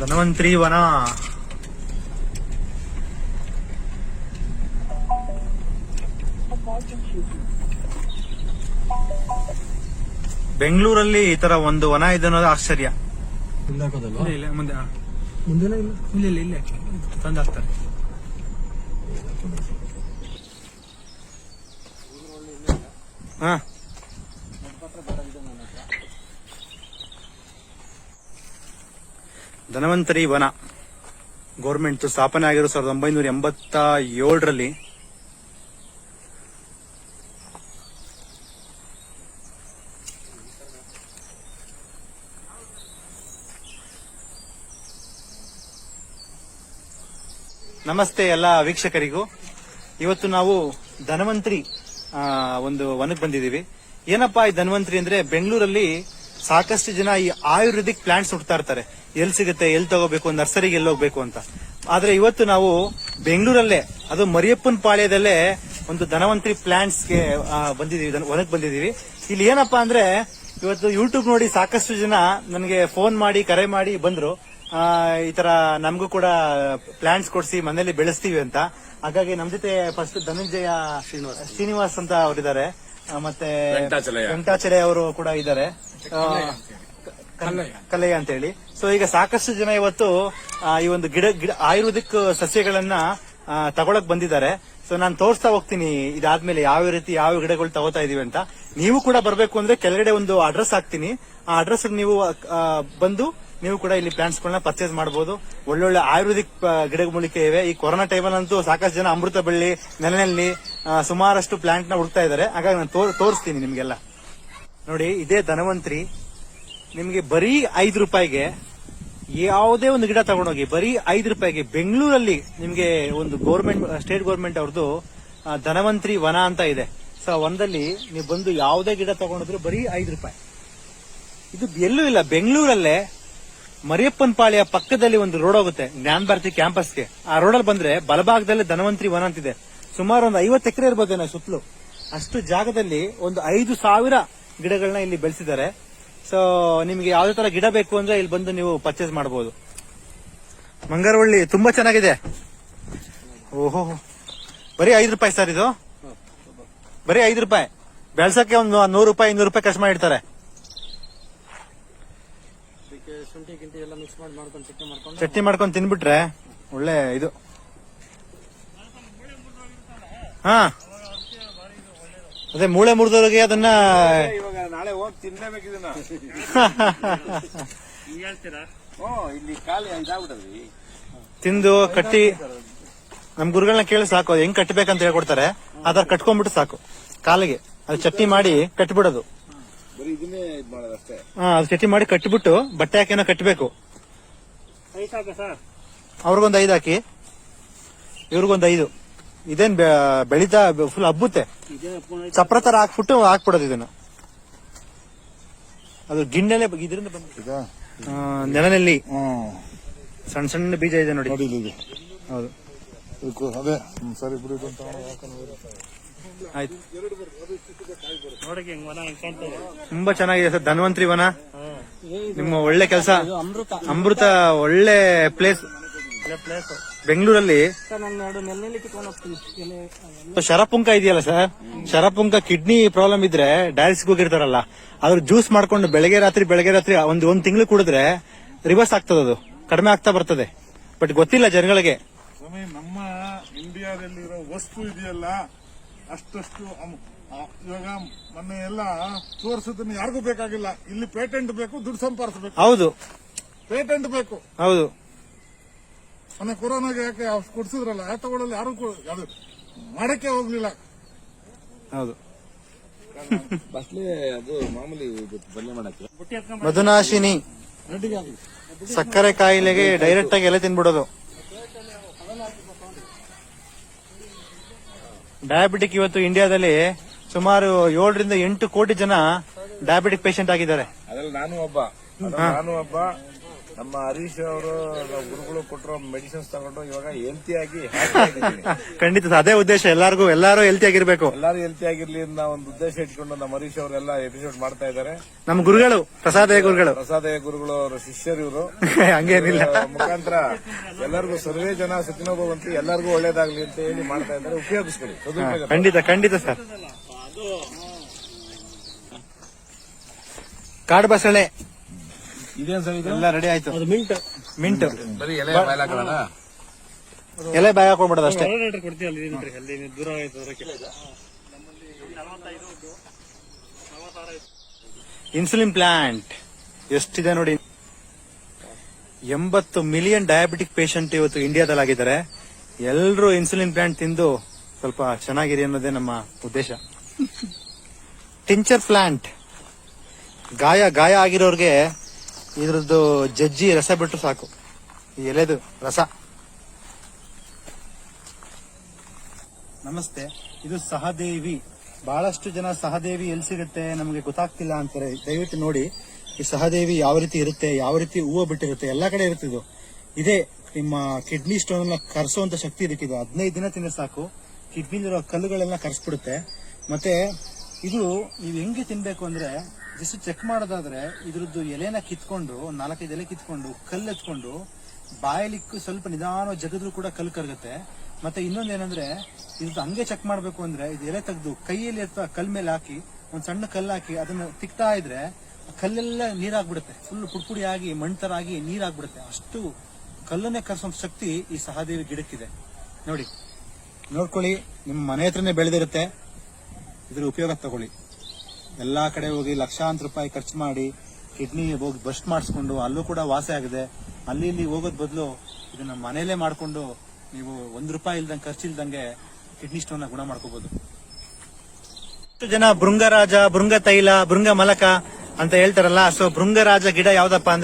ಧನ್ವಂತ್ರಿ ವನ. ಬೆಂಗಳೂರಲ್ಲಿ ಈ ತರ ಒಂದು ವನ ಇದೆ ಅನ್ನೋದು ಆಶ್ಚರ್ಯ. ಇಲ್ಲ ಮುಂದೆ ಮುಂದೆಲ್ಲ ಇಲ್ಲ ಇಲ್ಲ ಇಲ್ಲೇ ತಂದಾಕ್ತಾರೆ. ಹಾ, ಧನ್ವಂತರಿ ವನ ಗೌರ್ಮೆಂಟ್ ಸ್ಥಾಪನೆ ಆಗಿರೋ 1987ರಲ್ಲಿ. ನಮಸ್ತೆ ಎಲ್ಲ ವೀಕ್ಷಕರಿಗೂ. ಇವತ್ತು ನಾವು ಧನ್ವಂತರಿ ಒಂದು ವನಕ್ಕೆ ಬಂದಿದ್ದೀವಿ. ಏನಪ್ಪಾ ಈ ಧನ್ವಂತರಿ ಅಂದ್ರೆ, ಬೆಂಗಳೂರಲ್ಲಿ ಸಾಕಷ್ಟು ಜನ ಈ ಆಯುರ್ವೇದಿಕ್ ಪ್ಲಾಂಟ್ಸ್ ಹುಡ್ತಾ ಇರ್ತಾರೆ. ಎಲ್ಲಿ ಸಿಗುತ್ತೆ, ಎಲ್ಲಿ ತಗೋಬೇಕು, ನರ್ಸರಿಗೆ ಎಲ್ಲಿ ಹೋಗ್ಬೇಕು ಅಂತ. ಆದ್ರೆ ಇವತ್ತು ನಾವು ಬೆಂಗಳೂರಲ್ಲೇ, ಅದು ಮರಿಯಪ್ಪನ ಪಾಳ್ಯದಲ್ಲೇ ಒಂದು ಧನ್ವಂತರಿ ಪ್ಲಾಂಟ್ಸ್ಗೆ ಬಂದಿದೀವಿ, ವನಕ್ಕೆ ಬಂದಿದೀವಿ. ಇಲ್ಲಿ ಏನಪ್ಪಾ ಅಂದ್ರೆ, ಇವತ್ತು ಯೂಟ್ಯೂಬ್ ನೋಡಿ ಸಾಕಷ್ಟು ಜನ ನನಗೆ ಫೋನ್ ಮಾಡಿ, ಕರೆ ಮಾಡಿ ಬಂದ್ರು. ಈ ತರ ನಮಗೂ ಕೂಡ ಪ್ಲಾಂಟ್ಸ್ ಕೊಡ್ಸಿ ಮನೇಲಿ ಬೆಳೆಸ್ತೀವಿ ಅಂತ. ಹಾಗಾಗಿ ನಮ್ ಜೊತೆ ಫಸ್ಟ್ ಧನಂಜಯ ಶ್ರೀನಿವಾಸ್ ಅಂತ ಅವರಿದ್ದಾರೆ, ಮತ್ತೆ ವೆಂಕಟಾಚಲಯ ಅವರು ಕೂಡ ಇದ್ದಾರೆ, ಕಲ್ಲಯ್ಯ ಅಂತ ಹೇಳಿ. ಸೊ ಈಗ ಸಾಕಷ್ಟು ಜನ ಇವತ್ತು ಈ ಒಂದು ಗಿಡ ಆಯುರ್ವೇದಿಕ್ ಸಸ್ಯಗಳನ್ನ ತಗೊಳಕ್ ಬಂದಿದ್ದಾರೆ. ಸೊ ನಾನು ತೋರಿಸ್ತಾ ಹೋಗ್ತೀನಿ ಇದಾದ್ಮೇಲೆ ಯಾವ ರೀತಿ ಯಾವ ಗಿಡಗಳು ತಗೋತಾ ಇದೀವಿ ಅಂತ. ನೀವು ಕೂಡ ಬರ್ಬೇಕು ಅಂದ್ರೆ ಕೆಳಗಡೆ ಒಂದು ಅಡ್ರೆಸ್ ಹಾಕ್ತೀನಿ. ಆ ಅಡ್ರೆಸ್ ನೀವು ಬಂದು ನೀವು ಕೂಡ ಇಲ್ಲಿ ಪ್ಲಾಂಟ್ಸ್ ಗಳನ್ನ ಪರ್ಚೇಸ್ ಮಾಡಬಹುದು. ಒಳ್ಳೊಳ್ಳೆ ಆಯುರ್ವೇದಿಕ್ ಗಿಡ ಮೂಲಿಕೆ ಇವೆ. ಈ ಕೊರೋನಾ ಟೈಮಲ್ಲಂತೂ ಸಾಕಷ್ಟು ಜನ ಅಮೃತ ಬಳ್ಳಿ, ನೆಲನೆಲ್ಲಿ ಸುಮಾರಷ್ಟು ಪ್ಲಾಂಟ್ ನ ಹುಡುಕ್ತಾ ಇದ್ದಾರೆ. ಹಾಗಾಗಿ ನಾನು ತೋರಿಸ್ತೀನಿ ನಿಮ್ಗೆಲ್ಲ. ನೋಡಿ, ಇದೇ ಧನ್ವಂತರಿ. ನಿಮ್ಗೆ ಬರೀ 5 ರೂಪಾಯಿಗೆ ಯಾವುದೇ ಒಂದು ಗಿಡ ತಗೊಂಡೋಗಿ, ಬರೀ 5 ರೂಪಾಯಿಗೆ ಬೆಂಗಳೂರಲ್ಲಿ ನಿಮ್ಗೆ ಒಂದು ಸ್ಟೇಟ್ ಗೌರ್ಮೆಂಟ್ ಅವ್ರದ್ದು ಧನ್ವಂತರಿ ವನ ಅಂತ ಇದೆ. ಸೊ ಒಂದಲ್ಲಿ ನೀವು ಬಂದು ಯಾವುದೇ ಗಿಡ ತಗೊಂಡಿದ್ರು ಬರೀ 5 ರೂಪಾಯಿ. ಇದು ಎಲ್ಲೂ ಇಲ್ಲ, ಬೆಂಗಳೂರಲ್ಲೇ ಮರಿಯಪ್ಪನ ಪಾಳ್ಯ ಪಕ್ಕದಲ್ಲಿ ಒಂದು ರೋಡ್ ಹೋಗುತ್ತೆ ಜ್ಞಾನ ಭಾರತಿ ಕ್ಯಾಂಪಸ್ಗೆ. ಆ ರೋಡಲ್ಲಿ ಬಂದ್ರೆ ಬಲಭಾಗದಲ್ಲಿ ಧನ್ವಂತರಿ ವನ ಅಂತಿದೆ. ಸುಮಾರು ಒಂದು 50 ಎಕರೆ ಇರ್ಬೋದೇನೋ ಸುತ್ತಲೂ. ಅಷ್ಟು ಜಾಗದಲ್ಲಿ ಒಂದು 5,000 ಗಿಡಗಳನ್ನ ಇಲ್ಲಿ ಬೆಳೆಸಿದ್ದಾರೆ. ಸೊ ನಿಮ್ಗೆ ಯಾವ್ದೇ ತರ ಗಿಡ ಬೇಕು ಅಂದ್ರೆ ಇಲ್ಲಿ ಬಂದು ನೀವು ಪರ್ಚೇಸ್ ಮಾಡಬಹುದು. ಮಂಗರವಳ್ಳಿ ತುಂಬಾ ಚೆನ್ನಾಗಿದೆ. ಓಹೋ, ಬರೀ 5 ರೂಪಾಯಿ ಸರ್ ಇದು. ಬರೀ 5 ರೂಪಾಯಿ ಬೆಳ್ಸಕ್ಕೆ ಒಂದು 100 ರೂಪಾಯಿ 200 ರೂಪಾಯಿ ಖರ್ಚು ಮಾಡಿರ್ತಾರೆ. ಚಟ್ನಿ ಮಾಡ್ಕೊಂಡು ತಿನ್ಬಿಟ್ರೆ ಒಳ್ಳೆ ಇದು. ಹಾ, ಅದೇ ಮೂಳೆ ಮುರಿದವ್ರಿಗೆ ಅದನ್ನ ನಾಳೆ ಹೋಗಿ ತಿನ್ಲೇಬೇಕು. ತಿಂದು ಕಟ್ಟಿ ನಮ್ ಗುರುಗಳನ್ನ ಕೇಳಿ ಸಾಕು, ಹೆಂಗ್ ಕಟ್ಟಬೇಕಂತ ಹೇಳ್ಕೊಡ್ತಾರೆ. ಅದರ ಕಟ್ಕೊಂಡ್ಬಿಟ್ಟು ಸಾಕು ಕಾಲಿಗೆ. ಅದು ಚಟ್ನಿ ಮಾಡಿ ಕಟ್ಬಿಡೋದು. ಅದು ಚಟ್ನಿ ಮಾಡಿ ಕಟ್ಬಿಟ್ಟು ಬಟ್ಟೆ ಹಾಕಿನ ಕಟ್ಟಬೇಕು. ಅವ್ರಿಗೊಂದು 5 ಹಾಕಿ, ಇವ್ರಿಗೊಂದು 5. ಇದೇನ್ ಬೆಳೀತಾ ಫುಲ್ ಹಬ್ಬುತ್ತೆ. ಚಪ್ರ ತರ ಹಾಕ್ಬಿಡೋದು ಇದನ್ನ. ಅದು ಗಿಣ್ಣೆಲೆ ಇದರಿಂದ ಬಂದ ನೆಲನೆಲ್ಲಿ ಸಣ್ಣ ಸಣ್ಣ ಬೀಜ ಇದೆ ನೋಡಿ. ಹೌದು, ಆಯ್ತು. ತುಂಬಾ ಚೆನ್ನಾಗಿದೆ ಸರ್ ಧನ್ವಂತರಿ ವನ. ನಿಮ್ಮ ಒಳ್ಳೆ ಕೆಲಸ, ಅಮೃತ ಒಳ್ಳೆ ಪ್ಲೇಸ್ ಬೆಂಗಳೂರಲ್ಲಿ. ಶರಪುಂಕ ಇದೆಯಲ್ಲ ಸರ್, ಶರಪುಂಕ ಕಿಡ್ನಿ ಪ್ರಾಬ್ಲಮ್ ಇದ್ರೆ ಡಯಾಲಿಸಿಸ್ ಹೋಗಿರ್ತಾರಲ್ಲ, ಅದ್ರ ಜ್ಯೂಸ್ ಮಾಡ್ಕೊಂಡು ಬೆಳಗ್ಗೆ ರಾತ್ರಿ ಒಂದು ತಿಂಗಳು ಕುಡಿದ್ರೆ ರಿವರ್ಸ್ ಆಗ್ತದೆ, ಅದು ಕಡಿಮೆ ಆಗ್ತಾ ಬರ್ತದೆ. ಬಟ್ ಗೊತ್ತಿಲ್ಲ ಜನಗಳಿಗೆ. ನಮ್ಮ ಇಂಡಿಯಾದಲ್ಲಿರೋ ವಸ್ತು ಇದೆಯಲ್ಲ ಅಷ್ಟು ಇವಾಗ ಮೊನ್ನೆ ಎಲ್ಲ ತೋರಿಸೋದನ್ನ ಯಾರಿಗೂ ಬೇಕಾಗಿಲ್ಲ. ಇಲ್ಲಿ ಪೇಟೆಂಟ್ ಬೇಕು, ದುಡ್ಡು ಸಂಪಾದಿಸಬೇಕು. ಹೌದು, ಪೇಟೆಂಟ್ ಬೇಕು. ಹೌದು. ಮೊನ್ನೆ ಕೊರೋನಾಗೆ ಯಾಕೆ ಕೊಡ್ಸಿದ್ರಲ್ಲ, ಆ ತಗೊಳ್ಳಲ್ಲಿ ಯಾರು ಮಾಡಕ್ಕೆ ಹೋಗ್ಲಿಲ್ಲ. ಹೌದು, ಅದು ಮಾಮೂಲಿ ಬಲ್ಲೆ ಮಾಡಕ್ಕೆ ಮಧುನಾಶಿನಿ ಸಕ್ಕರೆ ಕಾಯಿಲೆಗೆ ಡೈರೆಕ್ಟ್ ಆಗಿ ಎಲೆ ತಿನ್ಬಿಡೋದು. ಡಯಾಬಿಟಿಕ್ ಇವತ್ತು ಇಂಡಿಯಾದಲ್ಲಿ ಸುಮಾರು 7 ರಿಂದ 8 ಕೋಟಿ ಜನ ಡಯಾಬಿಟಿಕ್ ಪೇಷಂಟ್ ಆಗಿದ್ದಾರೆ. ಅದ್ರಲ್ಲಿ ನಾನು ಒಬ್ಬ. ನಮ್ಮ ಹರೀಶ್ ಅವರು ಗುರುಗಳು ಕೊಟ್ಟಿರೋ ಮೆಡಿಸಿನ್ಸ್ ತಗೊಂಡು ಇವಾಗ ಹೆಲ್ತಿ ಆಗಿ happy ಆಗಿದ್ದೀನಿ. ಖಂಡಿತ ಸರ್, ಅದೇ ಉದ್ದೇಶ. ಎಲ್ಲರೂ ಹೆಲ್ತಿ ಆಗಿರ್ಬೇಕು. ಎಲ್ಲರೂ ಹೆಲ್ತಿ ಆಗಿರ್ಲಿ ಅನ್ನೋ ಒಂದು ಉದ್ದೇಶ ಇಟ್ಕೊಂಡು ನಮ್ಮ ಹರೀಶ್ ಅವರೆಲ್ಲ ಎಪಿಸೋಡ್ ಮಾಡ್ತಾ ಇದ್ದಾರೆ. ನಮ್ಮ ಗುರುಗಳು ಪ್ರಸಾದ ಗುರುಗಳು ಪ್ರಸಾದ ಗುರುಗಳು ಅವರ ಶಿಷ್ಯರು ಇವರು. ಹಂಗೇನಿಲ್ಲ. ಮುಖಾಂತರ ಎಲ್ಲರಿಗೂ ಸರ್ವೇ ಜನ ಸುಖಿನೋಭವಂತು, ಎಲ್ಲರಿಗೂ ಒಳ್ಳೇದಾಗ್ಲಿ ಅಂತ ಹೇಳಿ ಮಾಡ್ತಾ ಇದ್ದಾರೆ. ಉಪಯೋಗಿಸ್ಕೊಳ್ಳಿ. ಸದುಪಯೋಗ. ಖಂಡಿತ ಸರ್. ಕಾಡು ಬಸಳೆ ಇದೇನ್ ಸರ್ ಇದು? ಎಲ್ಲ ರೆಡಿ ಆಯ್ತು. ಮಿಂಟ್ ಬರೀ ಎಲೆ ಬಾಯ್ಲಾಕಲ್ಲ. ಎಲೆ ಬಾಯ್ ಹಾಕೊಂಡ್ಬಿಡೋದು ಅಷ್ಟೇ. ಇನ್ಸುಲಿನ್ ಪ್ಲಾಂಟ್ ಎಷ್ಟಿದೆ ನೋಡಿ. 80 ಮಿಲಿಯನ್ ಡಯಾಬಿಟಿಕ್ ಪೇಷಂಟ್ ಇವತ್ತು ಇಂಡಿಯಾದಲ್ಲಿ ಆಗಿದ್ದಾರೆ. ಎಲ್ಲರೂ ಇನ್ಸುಲಿನ್ ಪ್ಲಾಂಟ್ ತಿಂದು ಸ್ವಲ್ಪ ಚೆನ್ನಾಗಿರಿ ಅನ್ನೋದೇ ನಮ್ಮ ಉದ್ದೇಶ. ಟಿಂಚರ್ ಪ್ಲಾಂಟ್, ಗಾಯ ಆಗಿರೋರ್ಗೆ ಇದ್ರದ್ದು ಜಜ್ಜಿ ರಸ ಬಿಟ್ಟು ಸಾಕು. ಈ ಎಲೆದು ರಸ. ನಮಸ್ತೆ, ಇದು ಸಹದೇವಿ. ಬಹಳಷ್ಟು ಜನ ಸಹದೇವಿ ಎಲ್ಲಿ ಸಿಗುತ್ತೆ ನಮಗೆ ಗೊತ್ತಾಗ್ತಿಲ್ಲ ಅಂತಾರೆ. ದಯವಿಟ್ಟು ನೋಡಿ ಈ ಸಹದೇವಿ ಯಾವ ರೀತಿ ಇರುತ್ತೆ, ಯಾವ ರೀತಿ ಹೂವು ಬಿಟ್ಟಿರುತ್ತೆ. ಎಲ್ಲಾ ಕಡೆ ಇರುತ್ತೆ ಇದು. ಇದೇ ನಿಮ್ಮ ಕಿಡ್ನಿ ಸ್ಟೋನ್ ನ ಕರ್ಸೋಂತ ಶಕ್ತಿ ಇದಕ್ಕಿದೆ. 15 ದಿನ ತಿಂದ್ರೆ ಸಾಕು ಕಿಡ್ನಿಲಿರೋ ಕಲ್ಲುಗಳೆಲ್ಲ ಕರ್ಸ್ಬಿಡುತ್ತೆ. ಮತ್ತೆ ಇದು ನೀವು ಹೆಂಗೆ ತಿನ್ಬೇಕು ಅಂದ್ರೆ, ಜಸ್ಟ್ ಚೆಕ್ ಮಾಡೋದಾದ್ರೆ ಇದ್ರದ್ದು ಎಲೆನ ಕಿತ್ಕೊಂಡು 4-5 ಎಲೆ ಕಿತ್ಕೊಂಡು ಕಲ್ಲು ಎತ್ಕೊಂಡು ಬಾಯಲಿಕ್ಕೂ ಸ್ವಲ್ಪ ನಿಧಾನ ಜಗದ್ರು ಕೂಡ ಕಲ್ಲು ಕರಗುತ್ತೆ. ಮತ್ತೆ ಇನ್ನೊಂದೇನಂದ್ರೆ ಇದ್ರದ್ದು ಹಂಗೆ ಚೆಕ್ ಮಾಡ್ಬೇಕು ಅಂದ್ರೆ ಇದು ಎಲೆ ತೆಗೆದು ಕೈಯಲ್ಲಿ ಅಥವಾ ಕಲ್ ಮೇಲೆ ಹಾಕಿ ಒಂದ್ ಸಣ್ಣ ಕಲ್ಲು ಹಾಕಿ ಅದನ್ನ ತಿಕ್ತಾ ಇದ್ರೆ ಕಲ್ಲೆಲ್ಲ ನೀರಾಗ್ಬಿಡುತ್ತೆ. ಫುಲ್ ಪುಡಿ ಆಗಿ ಮಣ್ತರ ಆಗಿ ನೀರಾಗ್ಬಿಡುತ್ತೆ. ಅಷ್ಟು ಕಲ್ಲನ್ನೇ ಕರ್ಸೋ ಶಕ್ತಿ ಈ ಸಹದೇವಿ ಗಿಡಕ್ಕಿದೆ. ನೋಡಿ, ನೋಡ್ಕೊಳ್ಳಿ. ನಿಮ್ಮ ಮನೆ ಹತ್ರನೇ ಬೆಳೆದಿರುತ್ತೆ. ಇದ್ರ ಉಪಯೋಗ ತಗೊಳ್ಳಿ. ಎಲ್ಲಾ ಕಡೆ ಹೋಗಿ ಲಕ್ಷಾಂತರ ರೂಪಾಯಿ ಖರ್ಚು ಮಾಡಿ ಕಿಡ್ನಿ ಹೋಗಿ ಬಸ್ಟ್ ಮಾಡಿಸ್ಕೊಂಡು ಅಲ್ಲೂ ಕೂಡ ವಾಸಿ ಆಗಿದೆ. ಅಲ್ಲಿ ಇಲ್ಲಿ ಹೋಗೋದ್ ಬದಲು ಇದನ್ನ ಮನೆಯಲ್ಲೇ ಮಾಡ್ಕೊಂಡು ನೀವು ₹1 ಇಲ್ದಂಗೆ ಖರ್ಚಿಲ್ದಂಗೆ ಕಿಡ್ನಿ ಸ್ಟೋನ್ ಗುಣ ಮಾಡ್ಕೋಬಹುದು. ಎಷ್ಟು ಜನ ಭೃಂಗರಾಜ, ಭೃಂಗ ತೈಲ, ಭೃಂಗ ಮಲಕ ಅಂತ ಹೇಳ್ತಾರಲ್ಲ. ಸೊ ಭೃಂಗರಾಜ ಗಿಡ ಯಾವ್ದಪ್ಪ ಅಂದ್ರೆ